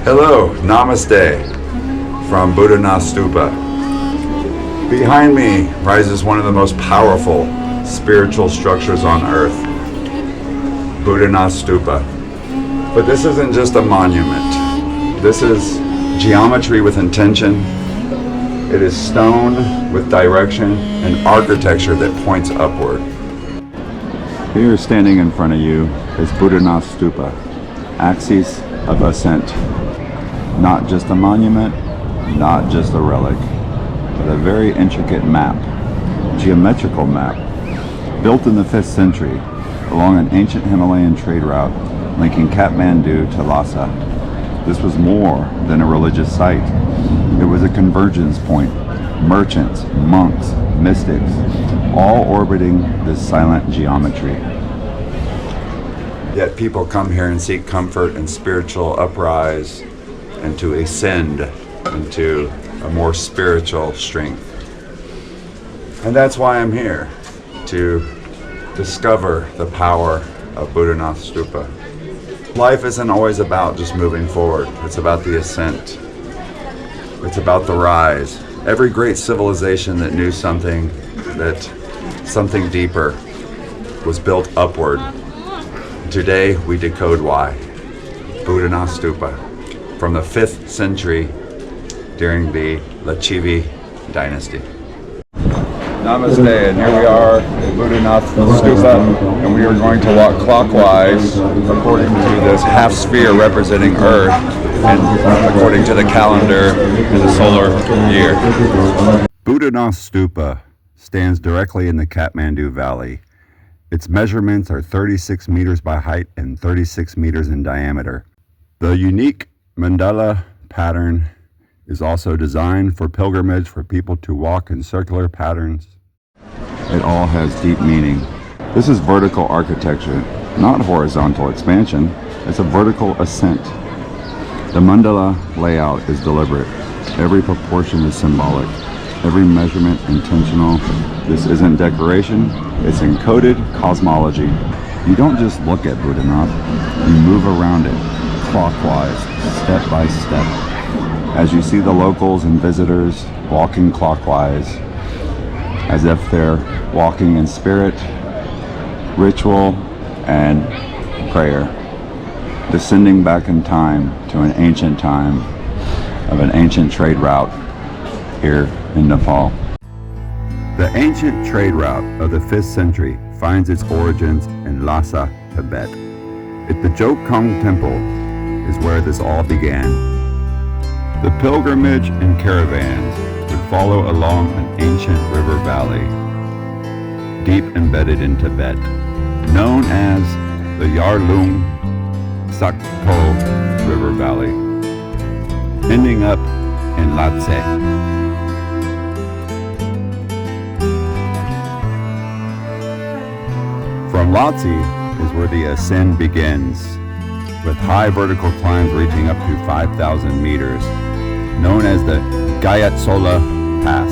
Hello, Namaste from Boudhanath Stupa. Behind me rises one of the most powerful spiritual structures on earth, Boudhanath Stupa. But this isn't just a monument. This is geometry with intention. It is stone with direction and architecture that points upward. Here, standing in front of you, is Boudhanath Stupa, axis of ascent. Not just a monument, not just a relic, but a very intricate map, geometrical map, built in the 5th century along an ancient Himalayan trade route linking Kathmandu to Lhasa. This was more than a religious site. It was a convergence point. Merchants, monks, mystics, all orbiting this silent geometry. Yet people come here and seek comfort and spiritual uprise and to ascend into a more spiritual strength. And that's why I'm here, to discover the power of Boudhanath Stupa. Life isn't always about just moving forward. It's about the ascent. It's about the rise. Every great civilization that knew something deeper was built upward. Today we decode why. Boudhanath Stupa from the 5th century during the Lachivi dynasty. Namaste, and here we are at Boudhanath Stupa, and we are going to walk clockwise according to this half sphere representing Earth and according to the calendar in the solar year. Boudhanath Stupa stands directly in the Kathmandu Valley. Its measurements are 36 meters by height and 36 meters in diameter. The unique mandala pattern is also designed for pilgrimage for people to walk in circular patterns. It all has deep meaning. This is vertical architecture, not horizontal expansion. It's a vertical ascent. The mandala layout is deliberate. Every proportion is symbolic. Every measurement intentional. This isn't decoration, it's encoded cosmology. You don't just look at Boudhanath, you move around it, clockwise, step by step. As you see the locals and visitors walking clockwise, as if they're walking in spirit, ritual, and prayer, descending back in time to an ancient time of an ancient trade route here in Nepal. The ancient trade route of the 5th century finds its origins in Lhasa, Tibet. At the Jokung Temple is where this all began. The pilgrimage and caravans would follow along an ancient river valley, deep embedded in Tibet, known as the Yarlung Sakpo River Valley, ending up in Lhasa. From Lhasa is where the ascent begins, with high vertical climbs reaching up to 5,000 meters, known as the Gayatsola Pass,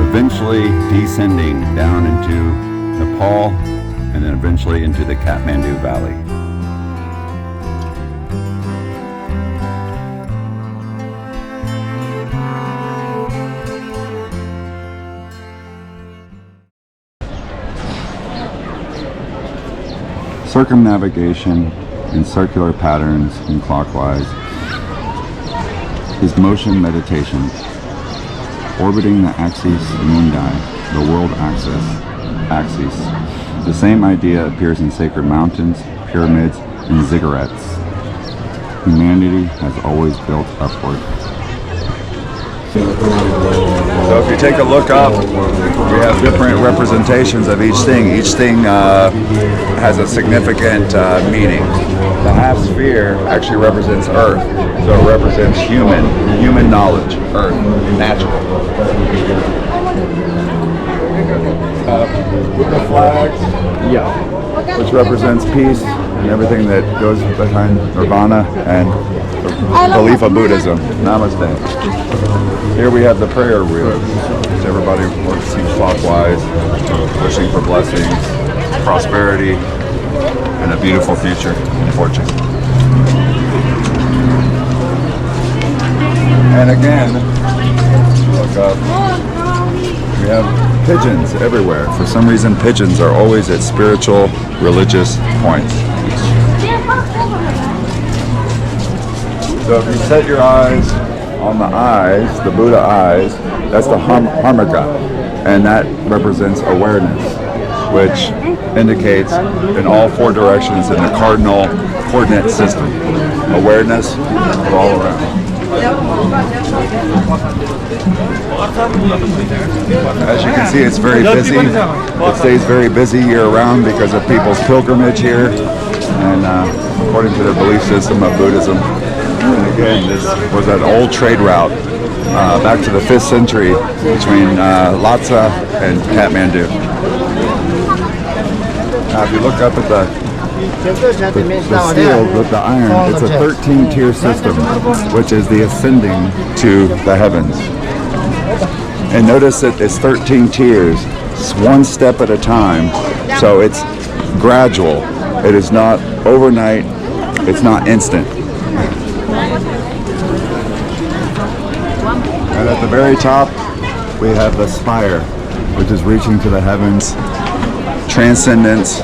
eventually descending down into Nepal and then eventually into the Kathmandu Valley. Circumnavigation in circular patterns and clockwise is motion meditation, orbiting the axis mundi, the world axis. The same idea appears in sacred mountains, pyramids, and ziggurats. Humanity has always built upward. So if you take a look up, we have different representations of each thing. Each thing has a significant meaning. The half sphere actually represents Earth, so it represents human knowledge, Earth, natural. The flags, which represents peace and everything that goes behind nirvana and the belief of Buddhism. Namaste. Here we have the prayer wheel. So everybody works clockwise, wishing for blessings, prosperity, and a beautiful future and fortune. And again, look up. We have pigeons everywhere. For some reason, pigeons are always at spiritual, religious points. So if you set your eyes on the eyes, the Buddha eyes, that's the Harmika, and that represents awareness, which indicates in all four directions in the cardinal coordinate system. Awareness of all around. As you can see, it's very busy. It stays very busy year-round because of people's pilgrimage here, and according to their belief system of Buddhism. And again, this was an old trade route back to the 5th century between Lhasa and Kathmandu. Now, if you look up at the steel with the iron, it's a 13-tier system, which is the ascending to the heavens. And notice that it's 13 tiers. It's one step at a time, so it's gradual. It is not overnight. It's not instant. And at the very top, we have the spire, which is reaching to the heavens, transcendence,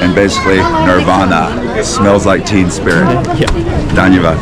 and basically nirvana. It smells like Teen Spirit. Dhanyavad.